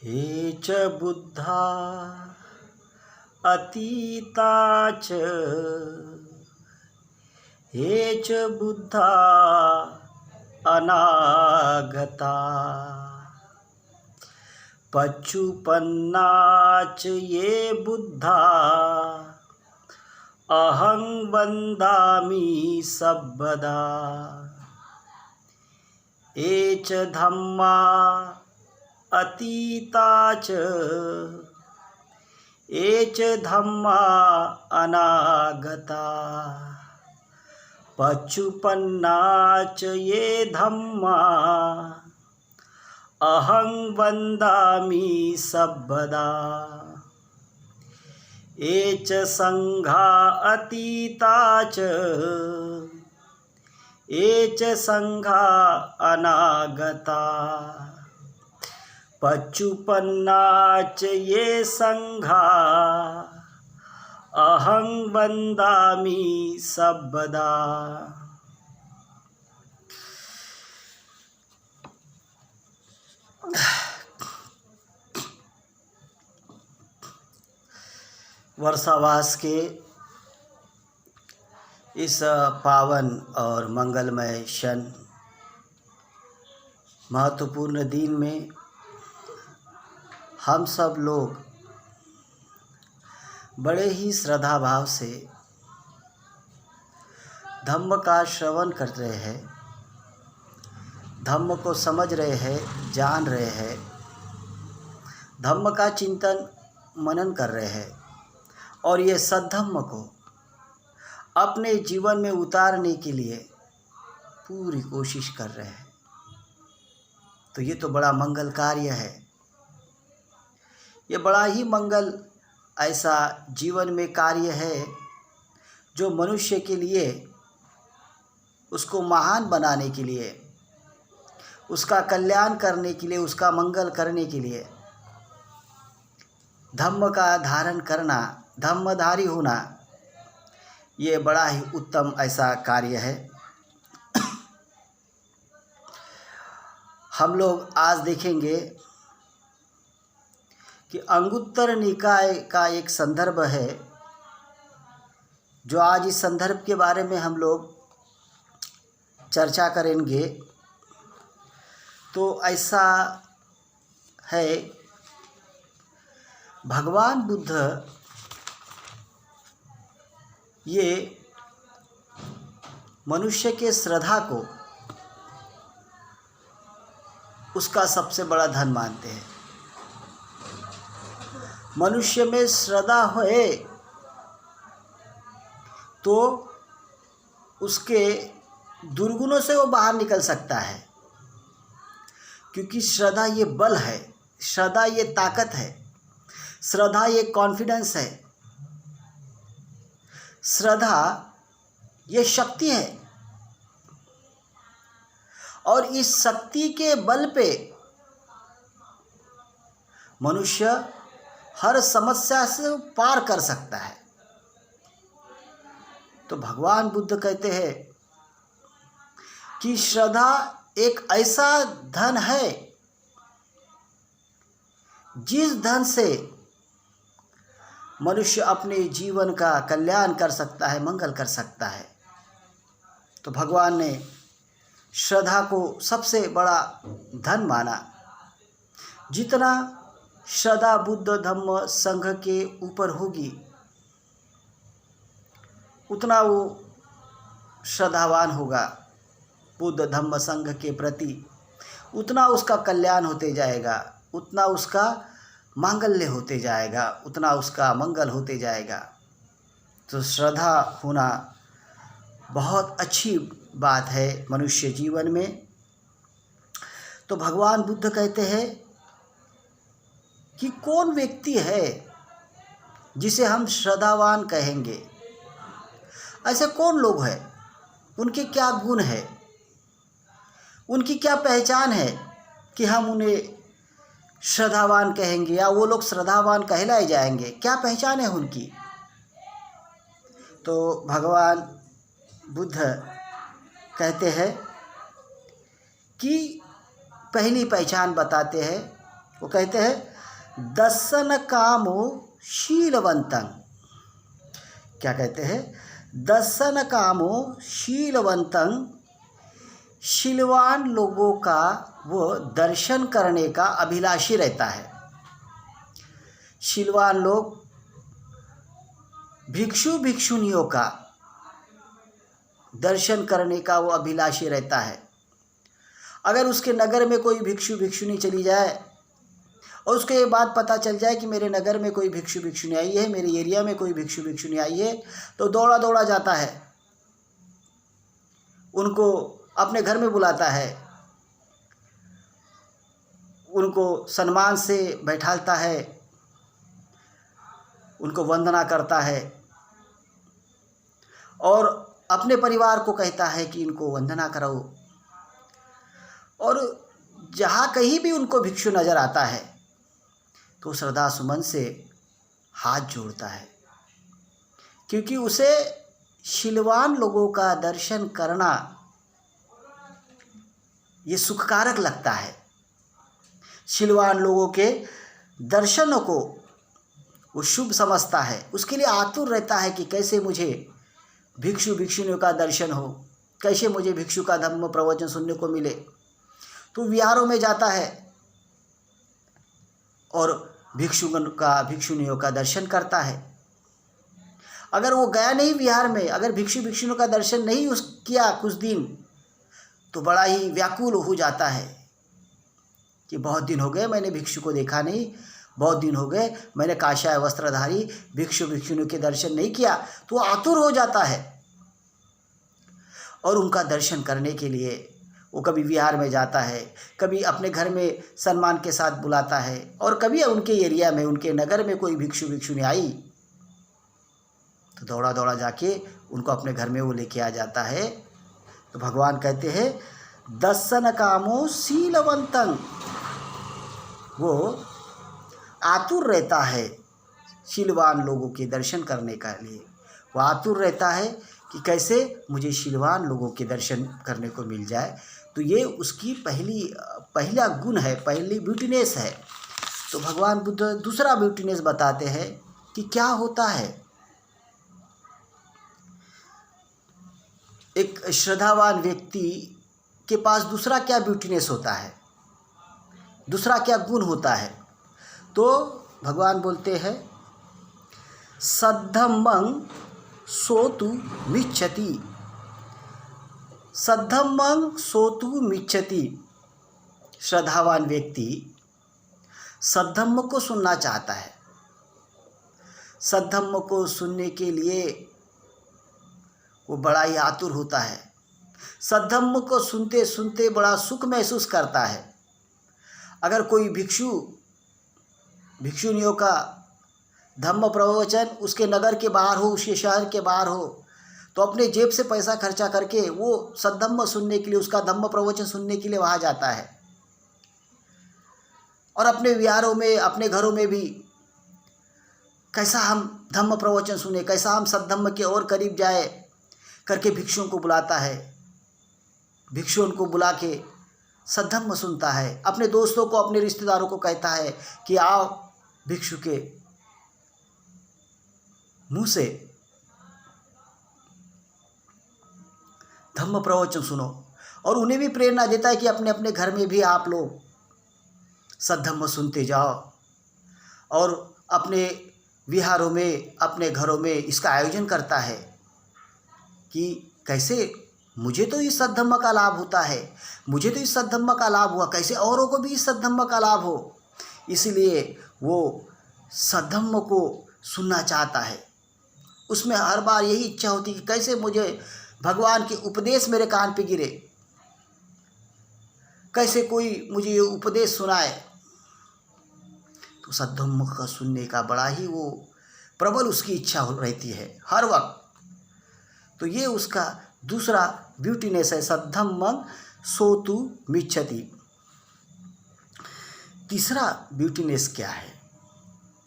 हे च बुद्धा अतीता च, हे च बुद्धा अनागता, पच्चुपन्ना च ये बुद्धा अहं वन्दामि सर्वदा। ये च धम्मा अतीता च, ये च धम्मा अनागता, पच्चुपन्ना च ये धम्मा अहं वन्दामि सर्वदा। ये च संघा अतीता च, ये च संघा अनागता, पच्चुपन्ना च ये संघा अहं वन्दामि सर्वदा। वर्षावास के इस पावन और मंगलमय क्षण महत्वपूर्ण दिन में हम सब लोग बड़े ही श्रद्धा भाव से धम्म का श्रवण कर रहे हैं, धम्म को समझ रहे हैं, जान रहे हैं, धम्म का चिंतन मनन कर रहे हैं और ये सद्धम्म को अपने जीवन में उतारने के लिए पूरी कोशिश कर रहे हैं। तो ये तो बड़ा मंगल कार्य है। ये बड़ा ही मंगल ऐसा जीवन में कार्य है जो मनुष्य के लिए, उसको महान बनाने के लिए, उसका कल्याण करने के लिए, उसका मंगल करने के लिए धम्म का धारण करना, धम्मधारी होना, ये बड़ा ही उत्तम ऐसा कार्य है। हम लोग आज देखेंगे कि अंगुत्तर निकाय का एक संदर्भ है, जो आज इस संदर्भ के बारे में हम लोग चर्चा करेंगे। तो ऐसा है, भगवान बुद्ध ये मनुष्य के श्रद्धा को उसका सबसे बड़ा धन मानते हैं। मनुष्य में श्रद्धा है तो उसके दुर्गुणों से वो बाहर निकल सकता है, क्योंकि श्रद्धा ये बल है, श्रद्धा ये ताकत है, श्रद्धा ये कॉन्फिडेंस है, श्रद्धा ये शक्ति है। और इस शक्ति के बल पे मनुष्य हर समस्या से पार कर सकता है। तो भगवान बुद्ध कहते हैं कि श्रद्धा एक ऐसा धन है जिस धन से मनुष्य अपने जीवन का कल्याण कर सकता है, मंगल कर सकता है। तो भगवान ने श्रद्धा को सबसे बड़ा धन माना। जितना श्रद्धा बुद्ध धम्म संघ के ऊपर होगी, उतना वो श्रद्धावान होगा बुद्ध धम्म संघ के प्रति, उतना उसका कल्याण होते जाएगा, उतना उसका मांगल्य होते जाएगा, उतना उसका मंगल होते जाएगा। तो श्रद्धा होना बहुत अच्छी बात है मनुष्य जीवन में। तो भगवान बुद्ध कहते हैं कि कौन व्यक्ति है जिसे हम श्रद्धावान कहेंगे? ऐसे कौन लोग हैं, उनके क्या गुण है, उनकी क्या पहचान है कि हम उन्हें श्रद्धावान कहेंगे या वो लोग श्रद्धावान कहलाए जाएंगे? क्या पहचान है उनकी? तो भगवान बुद्ध कहते हैं कि पहली पहचान बताते हैं। वो कहते हैं दर्शन कामो शीलवंतं, क्या कहते हैं, दर्शन कामो शीलवंतं, शीलवान लोगों का वो दर्शन करने का अभिलाषी रहता है। शीलवान लोग भिक्षु भिक्षुनियों का दर्शन करने का वो अभिलाषी रहता है। अगर उसके नगर में कोई भिक्षु भिक्षुनी चली जाए और उसको ये बात पता चल जाए कि मेरे नगर में कोई भिक्षु भिक्षुनी आई है, मेरे एरिया में कोई भिक्षु भिक्षुनी आई है, तो दौड़ा दौड़ा जाता है, उनको अपने घर में बुलाता है, उनको सम्मान से बैठालता है, उनको वंदना करता है और अपने परिवार को कहता है कि इनको वंदना कराओ। और जहाँ कहीं भी उनको भिक्षु नज़र आता है तो श्रद्धा सुमन से हाथ जोड़ता है, क्योंकि उसे शीलवान लोगों का दर्शन करना ये सुखकारक लगता है। शीलवान लोगों के दर्शनों को वो शुभ समझता है, उसके लिए आतुर रहता है कि कैसे मुझे भिक्षु भिक्षुनियों का दर्शन हो, कैसे मुझे भिक्षु का धम्म प्रवचन सुनने को मिले। तो विहारों में जाता है और भिक्षुनियों का दर्शन करता है। अगर वो गया नहीं विहार में, अगर भिक्षु भिक्षुनियों का दर्शन नहीं किया कुछ दिन, तो बड़ा ही व्याकुल हो जाता है कि बहुत दिन हो गए मैंने भिक्षु को देखा नहीं, बहुत दिन हो गए मैंने काषाय वस्त्रधारी भिक्षु भिक्षुनियों के दर्शन नहीं किया। तो वो आतुर हो जाता है और उनका दर्शन करने के लिए वो कभी विहार में जाता है, कभी अपने घर में सम्मान के साथ बुलाता है, और कभी उनके एरिया में, उनके नगर में कोई भिक्षु भिक्षुनी आई तो दौड़ा दौड़ा जाके उनको अपने घर में वो लेके आ जाता है। तो भगवान कहते हैं दर्शन कामो शीलवंतं, वो आतुर रहता है शीलवान लोगों के दर्शन करने के लिए। वो आतुर रहता है कि कैसे मुझे शीलवान लोगों के दर्शन करने को मिल जाए। तो ये उसकी पहला गुण है, पहली ब्यूटीनेस है। तो भगवान बुद्ध दूसरा ब्यूटीनेस बताते हैं कि क्या होता है। एक श्रद्धावान व्यक्ति के पास दूसरा क्या ब्यूटीनेस होता है, दूसरा क्या गुण होता है। तो भगवान बोलते हैं सद्धम्मं सोतु मिच्छति, सद्धम्मं सोतु मिच्छति। श्रद्धावान व्यक्ति सद्धम्म को सुनना चाहता है। सद्धम्म को सुनने के लिए वो बड़ा ही आतुर होता है। सद्धम्म को सुनते सुनते बड़ा सुख महसूस करता है। अगर कोई भिक्षुनियों का धम्म प्रवचन उसके नगर के बाहर हो, उसके शहर के बाहर हो, तो अपने जेब से पैसा खर्चा करके वो सद्धम्म सुनने के लिए, उसका धम्म प्रवचन सुनने के लिए वहाँ जाता है। और अपने विहारों में, अपने घरों में भी कैसा हम धम्म प्रवचन सुने, कैसा हम सद्धम्म के और करीब जाए करके भिक्षुओं को बुलाता है। भिक्षुओं को बुला के सद्धम्म सुनता है। अपने दोस्तों को, अपने रिश्तेदारों को कहता है कि आओ भिक्षु के मुंह से धम्म प्रवचन सुनो। और उन्हें भी प्रेरणा देता है कि अपने अपने घर में भी आप लोग सद्धम्म सुनते जाओ। और अपने विहारों में, अपने घरों में इसका आयोजन करता है कि कैसे मुझे तो इस सद्धम्म का लाभ होता है, मुझे तो इस सद्धम्म का लाभ हुआ, कैसे औरों को भी इस सद्धम्म का लाभ हो। इसलिए वो सद्धम्म को सुनना चाहता है। उसमें हर बार यही इच्छा होती कि कैसे मुझे भगवान के उपदेश मेरे कान पे गिरे, कैसे कोई मुझे ये उपदेश सुनाए। तो सद्धम्म का सुनने का बड़ा ही वो प्रबल उसकी इच्छा रहती है हर वक्त। तो ये उसका दूसरा ब्यूटीनेस है, सद्धम्मं सोतु मिच्छति। तीसरा ब्यूटीनेस क्या है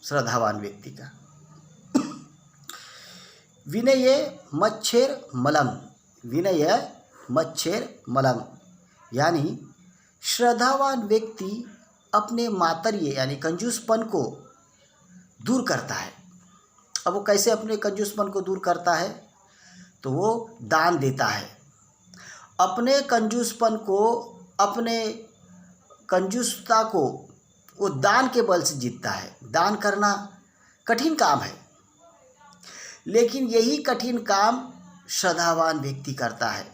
श्रद्धावान व्यक्ति का? विनय मच्छेर मलम, विनय मच्छेर मलम, यानी श्रद्धावान व्यक्ति अपने मातर्य यानी कंजूसपन को दूर करता है। अब वो कैसे अपने कंजूसपन को दूर करता है? तो वो दान देता है। अपने कंजूसपन को, अपने कंजूसता को वो दान के बल से जीतता है। दान करना कठिन काम है, लेकिन यही कठिन काम श्रद्धावान व्यक्ति करता है,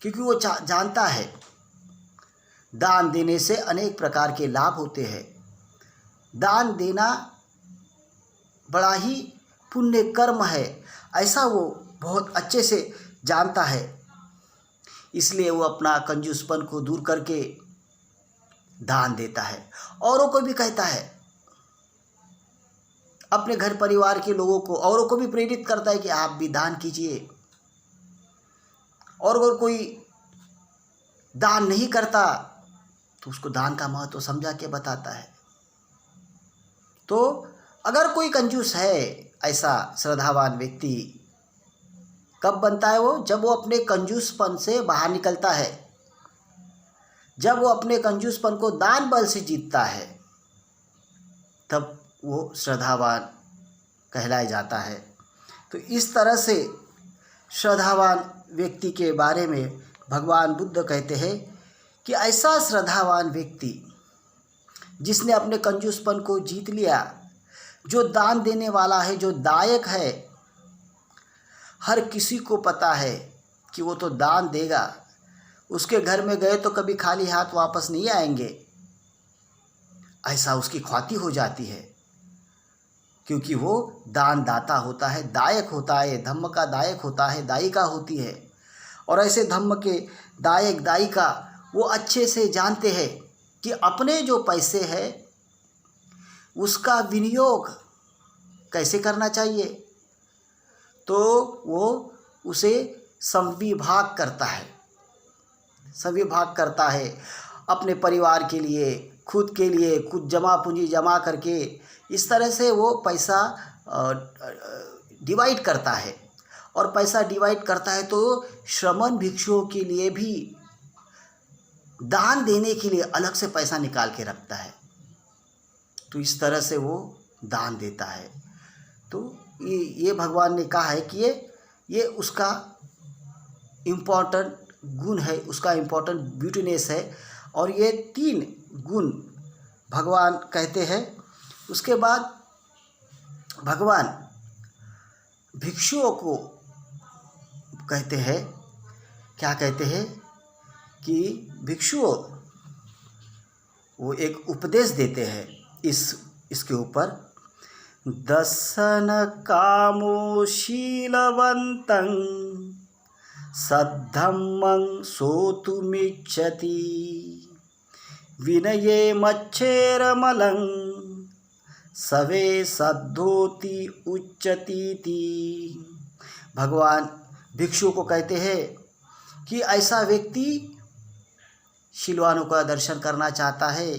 क्योंकि वो जानता है दान देने से अनेक प्रकार के लाभ होते हैं। दान देना बड़ा ही पुण्य कर्म है, ऐसा वो बहुत अच्छे से जानता है। इसलिए वो अपना कंजूसपन को दूर करके दान देता है। औरों को भी कहता है, अपने घर परिवार के लोगों को, औरों को भी प्रेरित करता है कि आप भी दान कीजिए। और अगर कोई दान नहीं करता तो उसको दान का महत्व समझा के बताता है। तो अगर कोई कंजूस है, ऐसा श्रद्धावान व्यक्ति कब बनता है वो? जब वो अपने कंजूसपन से बाहर निकलता है, जब वो अपने कंजूसपन को दान बल से जीतता है, तब वो श्रद्धावान कहलाया जाता है। तो इस तरह से श्रद्धावान व्यक्ति के बारे में भगवान बुद्ध कहते हैं कि ऐसा श्रद्धावान व्यक्ति जिसने अपने कंजूसपन को जीत लिया, जो दान देने वाला है, जो दायक है, हर किसी को पता है कि वो तो दान देगा, उसके घर में गए तो कभी खाली हाथ वापस नहीं आएंगे, ऐसा उसकी ख्याति हो जाती है, क्योंकि वो दानदाता होता है, दायक होता है, धम्म का दायक होता है, दायिका होती है। और ऐसे धम्म के दायक दायिका वो अच्छे से जानते हैं कि अपने जो पैसे हैं उसका विनियोग कैसे करना चाहिए। तो वो उसे संविभाग करता है, संविभाग करता है अपने परिवार के लिए, खुद के लिए, खुद जमा पूंजी जमा करके इस तरह से वो पैसा डिवाइड करता है। और पैसा डिवाइड करता है तो श्रमण भिक्षुओं के लिए भी दान देने के लिए अलग से पैसा निकाल के रखता है। तो इस तरह से वो दान देता है। तो ये भगवान ने कहा है कि ये उसका इम्पोर्टेंट गुण है, उसका इम्पोर्टेंट ब्यूटीनेस है। और ये 3 गुण भगवान कहते हैं। उसके बाद भगवान भिक्षुओं को कहते हैं, क्या कहते हैं कि भिक्षुओं वो एक उपदेश देते हैं इसके ऊपर। दर्शन कामो शीलवन्तं सद्धम्मं सोतुमिच्छति विनये मच्छेरमलं सवे सद्धोति उच्चतीति। भगवान भिक्षुओं को कहते हैं कि ऐसा व्यक्ति शीलवानों का दर्शन करना चाहता है,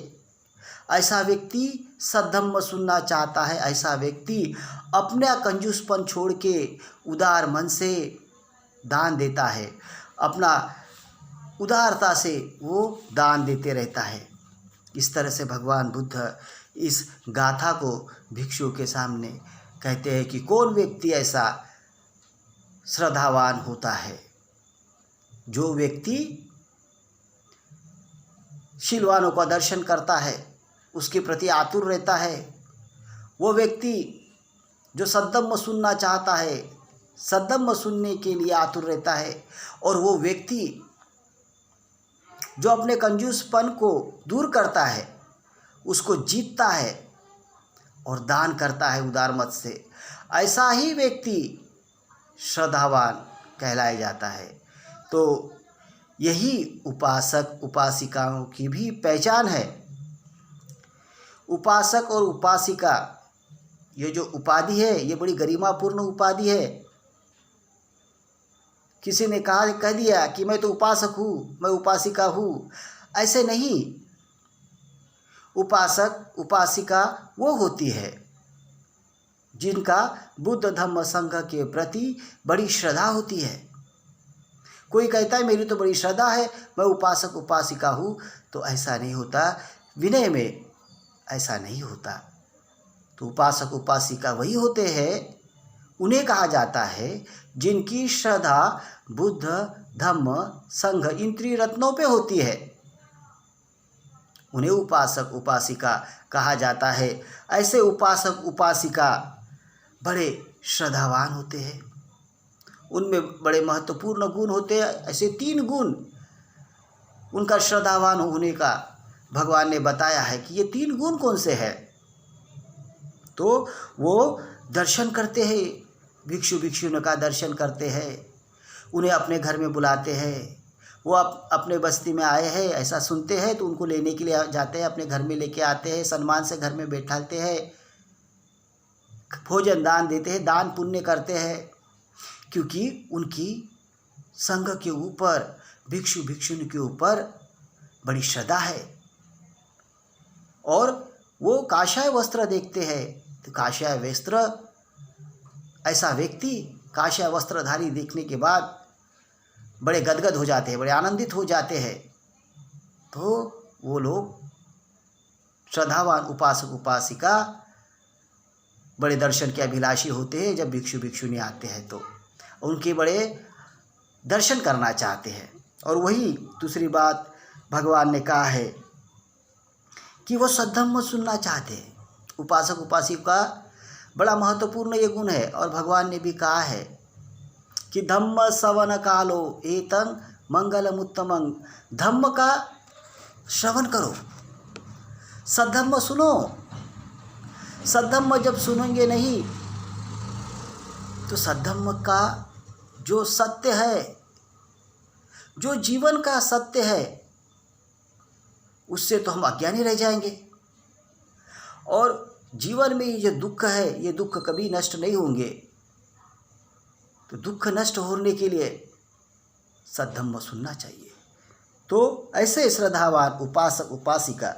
ऐसा व्यक्ति सद्धम्म सुनना चाहता है, ऐसा व्यक्ति अपना कंजूसपन छोड़ के उदार मन से दान देता है, अपना उदारता से वो दान देते रहता है। इस तरह से भगवान बुद्ध इस गाथा को भिक्षुओं के सामने कहते हैं कि कौन व्यक्ति ऐसा श्रद्धावान होता है, जो व्यक्ति शीलवानों का दर्शन करता है, उसके प्रति आतुर रहता है। वो व्यक्ति जो सद्धम्म सुनना चाहता है, सद्धम्म सुनने के लिए आतुर रहता है। और वो व्यक्ति जो अपने कंजूसपन को दूर करता है, उसको जीतता है और दान करता है उदार मत से, ऐसा ही व्यक्ति श्रद्धावान कहलाया जाता है। तो यही उपासक उपासिकाओं की भी पहचान है। उपासक और उपासिका ये जो उपाधि है, ये बड़ी गरिमापूर्ण उपाधि है। किसी ने कह दिया कि मैं तो उपासक हूँ, मैं उपासिका हूँ, ऐसे नहीं। उपासक उपासिका वो होती है जिनका बुद्ध धम्म संघ के प्रति बड़ी श्रद्धा होती है। कोई कहता है मेरी तो बड़ी श्रद्धा है, मैं उपासक उपासिका हूँ, तो ऐसा नहीं होता। विनय में ऐसा नहीं होता। तो उपासक उपासिका वही होते हैं, उन्हें कहा जाता है जिनकी श्रद्धा बुद्ध धम्म संघ इन त्रिरत्नों पे होती है, उन्हें उपासक उपासिका कहा जाता है। ऐसे उपासक उपासिका बड़े श्रद्धावान होते हैं, उनमें बड़े महत्वपूर्ण गुण होते हैं। ऐसे 3 गुण उनका श्रद्धावान होने का भगवान ने बताया है कि ये 3 गुण कौन से हैं। तो वो दर्शन करते हैं, भिक्षु भिक्षुणियों का दर्शन करते हैं, उन्हें अपने घर में बुलाते हैं। वो अपने बस्ती में आए हैं ऐसा सुनते हैं तो उनको लेने के लिए जाते हैं, अपने घर में लेके आते हैं, सम्मान से घर में बैठाते हैं, भोजन दान देते हैं, दान पुण्य करते हैं, क्योंकि उनकी संघ के ऊपर, भिक्षु भिक्षुणी के ऊपर बड़ी श्रद्धा है। और वो काषाय वस्त्र देखते हैं तो काषाय वस्त्र, ऐसा व्यक्ति काषाय वस्त्रधारी देखने के बाद बड़े गदगद हो जाते हैं, बड़े आनंदित हो जाते हैं। तो वो लोग श्रद्धावान उपासक उपासिका बड़े दर्शन के अभिलाषी होते हैं। जब भिक्षु भिक्षुणी आते हैं तो उनके बड़े दर्शन करना चाहते हैं। और वही दूसरी बात भगवान ने कहा है कि वो सद्धम्म सुनना चाहते हैं। उपासक उपासिका बड़ा महत्वपूर्ण ये गुण है। और भगवान ने भी कहा है कि धम्म श्रवण कालो एतं मंगलमुत्तमं, धम्म का श्रवण करो, सद्धम्म सुनो। सद्धम्म जब सुनेंगे नहीं तो सद्धम्म का जो सत्य है, जो जीवन का सत्य है, उससे तो हम अज्ञानी रह जाएंगे। और जीवन में ये जो दुख है, ये दुख कभी नष्ट नहीं होंगे। तो दुख नष्ट होने के लिए सद्धम्म सुनना चाहिए। तो ऐसे श्रद्धावान उपासक उपासिका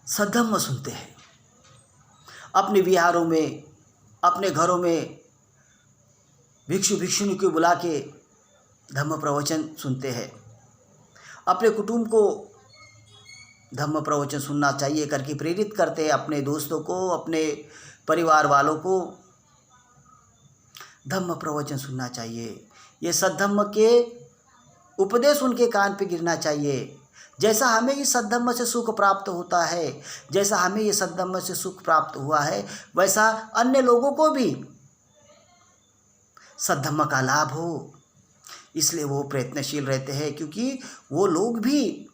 सद्धम्म सुनते हैं। अपने विहारों में, अपने घरों में भिक्षु भिक्षुणी को बुला के धम्म प्रवचन सुनते हैं। अपने कुटुंब को धम्म प्रवचन सुनना चाहिए करके प्रेरित करते हैं। अपने दोस्तों को, अपने परिवार वालों को धम्म प्रवचन सुनना चाहिए। ये सद्धम्म के उपदेश उनके कान पे गिरना चाहिए। जैसा हमें इस सद्धम्म से सुख प्राप्त होता है, जैसा हमें ये सद्धम्म से सुख प्राप्त हुआ है, वैसा अन्य लोगों को भी सद्धम्म का लाभ हो। इसलिए वो प्रयत्नशील रहते हैं, क्योंकि वो लोग भी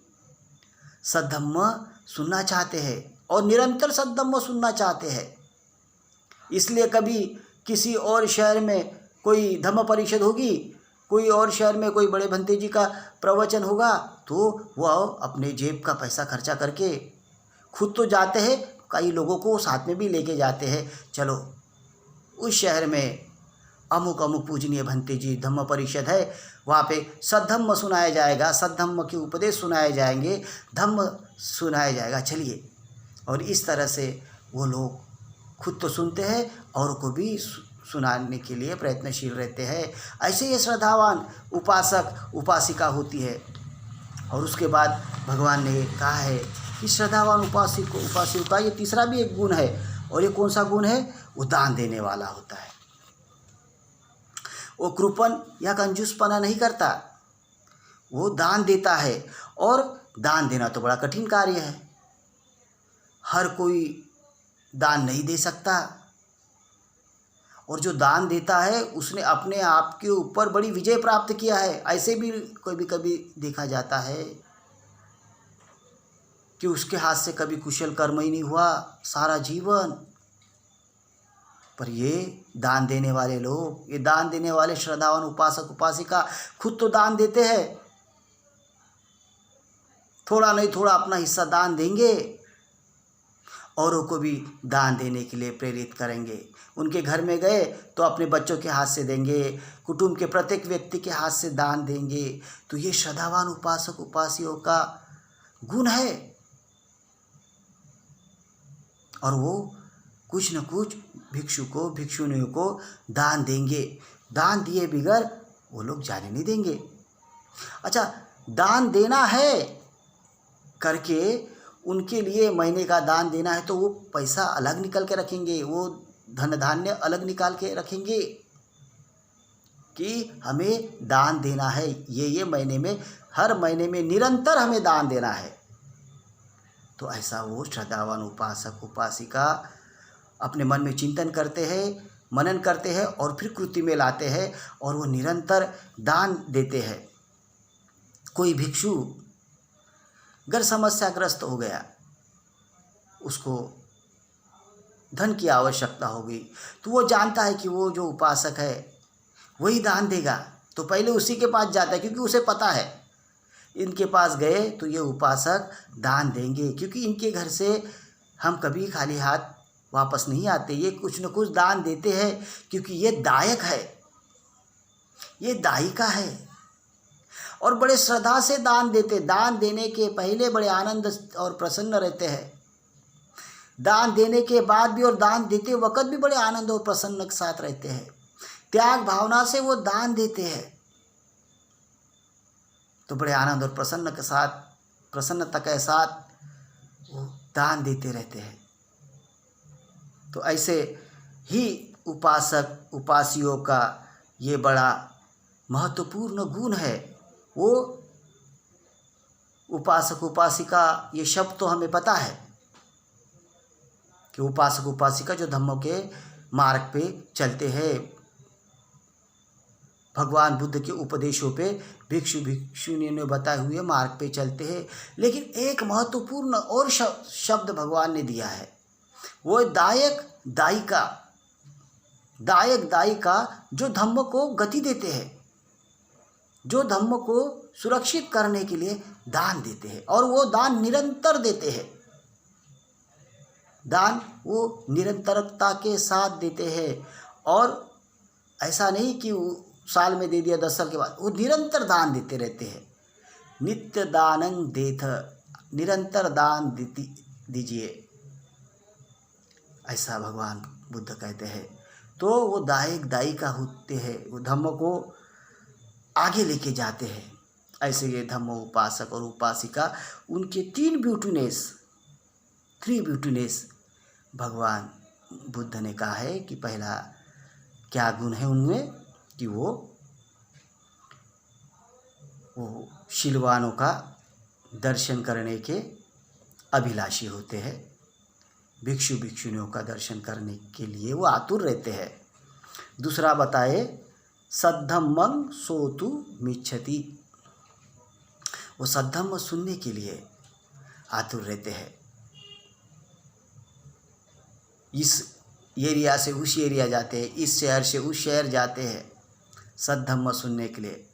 सद्धम्म सुनना चाहते हैं और निरंतर सद्धम्म सुनना चाहते हैं। इसलिए कभी किसी और शहर में कोई धम्म परिषद होगी, कोई और शहर में कोई बड़े भंते जी का प्रवचन होगा, तो वह अपने जेब का पैसा खर्चा करके खुद तो जाते हैं, कई लोगों को साथ में भी लेके जाते हैं। चलो उस शहर में अमुक अमुक पूजनीय भंते जी धम्म परिषद है, वहाँ पे सद्धम्म सुनाया जाएगा, सद्धम्म के उपदेश सुनाए जाएंगे, धम्म सुनाया जाएगा, चलिए। और इस तरह से वो लोग खुद तो सुनते हैं और को भी सुनाने के लिए प्रयत्नशील रहते हैं। ऐसे ये श्रद्धावान उपासक उपासिका होती है। और उसके बाद भगवान ने कहा है कि श्रद्धावान उपासक उपासिका ये तीसरा भी एक गुण है। और ये कौन सा गुण है? वो दान देने वाला होता है। वो कृपण या कंजूसपना नहीं करता, वो दान देता है। और दान देना तो बड़ा कठिन कार्य है, हर कोई दान नहीं दे सकता। और जो दान देता है उसने अपने आप के ऊपर बड़ी विजय प्राप्त किया है। ऐसे भी कभी कभी देखा जाता है कि उसके हाथ से कभी कुशल कर्म ही नहीं हुआ सारा जीवन। पर ये दान देने वाले लोग, ये दान देने वाले श्रद्धावान उपासक उपासिका खुद तो दान देते हैं, थोड़ा नहीं थोड़ा अपना हिस्सा दान देंगे, औरों को भी दान देने के लिए प्रेरित करेंगे। उनके घर में गए तो अपने बच्चों के हाथ से देंगे, कुटुंब के प्रत्येक व्यक्ति के हाथ से दान देंगे। तो ये श्रद्धावान उपासक उपासियों का गुण है। और वो कुछ न कुछ भिक्षु को भिक्षुणियों को दान देंगे, दान दिए बगैर वो लोग जाने नहीं देंगे। अच्छा, दान देना है करके उनके लिए महीने का दान देना है तो वो पैसा अलग निकल के रखेंगे, वो धन धान्य अलग निकाल के रखेंगे कि हमें दान देना है, ये महीने में, हर महीने में निरंतर हमें दान देना है। तो ऐसा वो श्रद्धावान उपासक उपासिका अपने मन में चिंतन करते हैं, मनन करते हैं और फिर कृति में लाते हैं और वो निरंतर दान देते हैं। कोई भिक्षु अगर समस्याग्रस्त हो गया, उसको धन की आवश्यकता होगी, तो वो जानता है कि वो जो उपासक है वही दान देगा, तो पहले उसी के पास जाता है, क्योंकि उसे पता है इनके पास गए तो ये उपासक दान देंगे, क्योंकि इनके घर से हम कभी खाली हाथ वापस नहीं आते, ये कुछ न कुछ दान देते हैं, क्योंकि ये दायक है, ये दायिका है और बड़े श्रद्धा से दान देते। दान देने के पहले बड़े आनंद और प्रसन्न रहते हैं, दान देने के बाद भी और दान देते वक्त भी बड़े आनंद और प्रसन्न के साथ रहते हैं। त्याग भावना से वो दान देते हैं तो बड़े आनंद और प्रसन्नता के साथ वो दान देते रहते हैं। तो ऐसे ही उपासक उपासियों का ये बड़ा महत्वपूर्ण गुण है। वो उपासक उपासिका, ये शब्द तो हमें पता है कि उपासक उपासिका जो धम्मों के मार्ग पे चलते हैं, भगवान बुद्ध के उपदेशों पे भिक्षु भिक्षुनियों ने बताए हुए मार्ग पे चलते हैं। लेकिन एक महत्वपूर्ण और शब्द भगवान ने दिया है, वो दायक दायिका जो धम्म को गति देते हैं, जो धम्म को सुरक्षित करने के लिए दान देते हैं और वो दान निरंतर देते हैं। दान वो निरंतरता के साथ देते हैं और ऐसा नहीं कि साल में दे दिया 10 साल के बाद, वो निरंतर दान देते रहते हैं। नित्य दानं देथ, निरंतर दान दीजिए, ऐसा भगवान बुद्ध कहते हैं। तो वो दायिका होते हैं, वो धम्म को आगे लेके जाते हैं। ऐसे ये धम्म उपासक और उपासिका, उनके 3 ब्यूटीनेस भगवान बुद्ध ने कहा है कि पहला क्या गुण है उनमें कि वो शीलवानों का दर्शन करने के अभिलाषी होते हैं, भिक्षु भिक्षुनियों का दर्शन करने के लिए वो आतुर रहते हैं। दूसरा बताए सद्धम्मं सोतु मिच्छति, वो सद्धम्म सुनने के लिए आतुर रहते हैं। इस एरिया से उस एरिया जाते हैं, इस शहर से उस शहर जाते हैं सद्धम्म सुनने के लिए।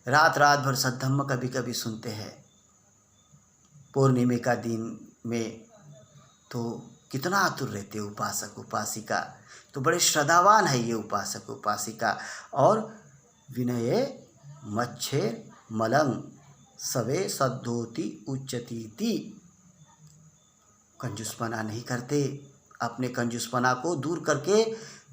रात भर सद्धम्म कभी कभी सुनते हैं। पूर्णिमा का दिन में तो कितना आतुर रहते हैं उपासक उपासिका, तो बड़े श्रद्धावान है ये उपासक उपासिका। और विनये मच्छे मलंग सवे सद्धोति उच्चतीति, कंजूसपना नहीं करते, अपने कंजूसपना को दूर करके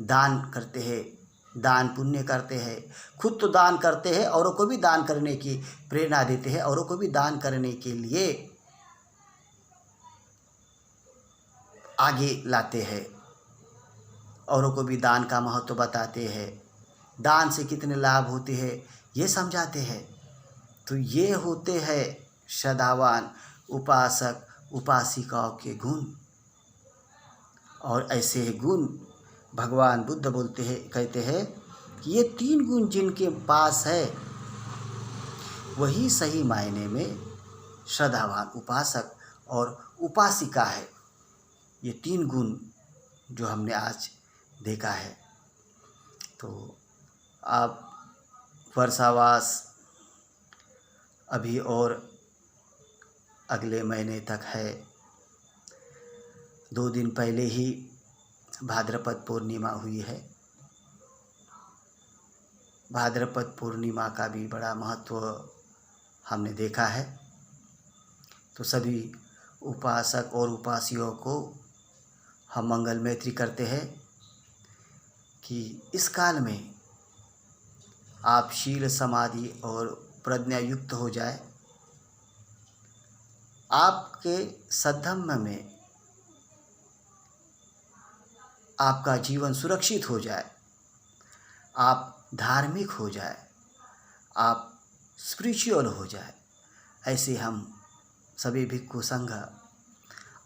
दान करते हैं, दान पुण्य करते हैं। खुद तो दान करते हैं, औरों को भी दान करने की प्रेरणा देते हैं, औरों को भी दान करने के लिए आगे लाते हैं, औरों को भी दान का महत्व बताते हैं, दान से कितने लाभ होते हैं ये समझाते हैं। तो ये होते हैं श्रद्धावान उपासक उपासिकाओं के गुण। और ऐसे गुण भगवान बुद्ध कहते हैं कि ये 3 गुण जिनके पास है वही सही मायने में श्रद्धावान उपासक और उपासिका है। ये 3 गुण जो हमने आज देखा है। तो आप वर्षावास अभी और अगले महीने तक है। 2 दिन पहले ही भाद्रपद पूर्णिमा हुई है। भाद्रपद पूर्णिमा का भी बड़ा महत्व हमने देखा है। तो सभी उपासक और उपासियों को हम मंगल मैत्री करते हैं कि इस काल में आप शील समाधि और प्रज्ञा युक्त हो जाए, आपके सद्धम्म में आपका जीवन सुरक्षित हो जाए, आप धार्मिक हो जाए, आप स्पिरिचुअल हो जाए। ऐसे हम सभी भिक्षु संघ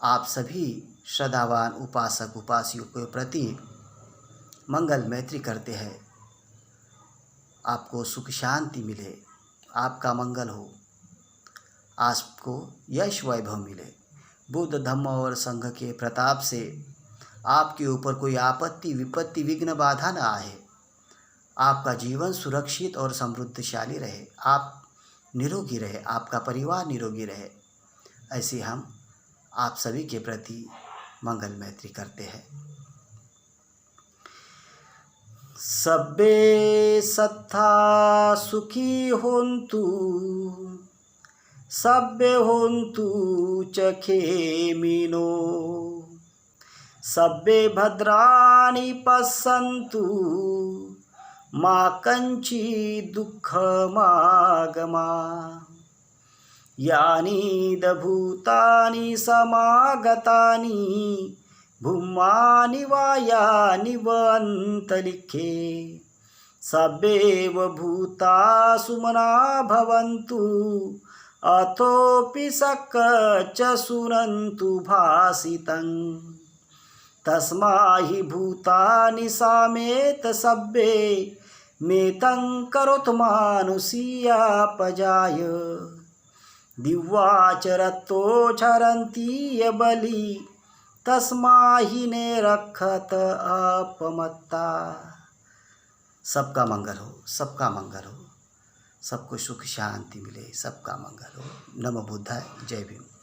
आप सभी श्रद्धावान उपासक उपासियों के प्रति मंगल मैत्री करते हैं। आपको सुख शांति मिले, आपका मंगल हो, आपको यश वैभव मिले। बुद्ध धम्म और संघ के प्रताप से आपके ऊपर कोई आपत्ति विपत्ति विघ्न बाधा न आए, आपका जीवन सुरक्षित और समृद्धशाली रहे, आप निरोगी रहे, आपका परिवार निरोगी रहे। ऐसे हम आप सभी के प्रति मंगल मैत्री करते हैं। सब्बे सत्था सुखी होन्तु, सब्बे होन्तु च खेमिनो, सब्बे भद्राणि पश्यन्तु मा कञ्चित् दुःखमागमा। यानि भूतानि समागतानि भूमानि वा यानि वन्तरिक्षे, सब्बेव भूता सुमना भवन्तु अथोऽपि सक च सुनन्तु भासितं। तस्माहि भूतानि सामेत सब्बे मेतं करोतु मानुषीयापजाय। दिव्याचरतो चरन्ति ये बलि तस्माहि ने रक्षत अपमत्ता। सबका मंगल हो, सबका मंगल हो, सबको सुख शांति मिले, सबका मंगल हो। नमो बुद्धाय, जय भीम।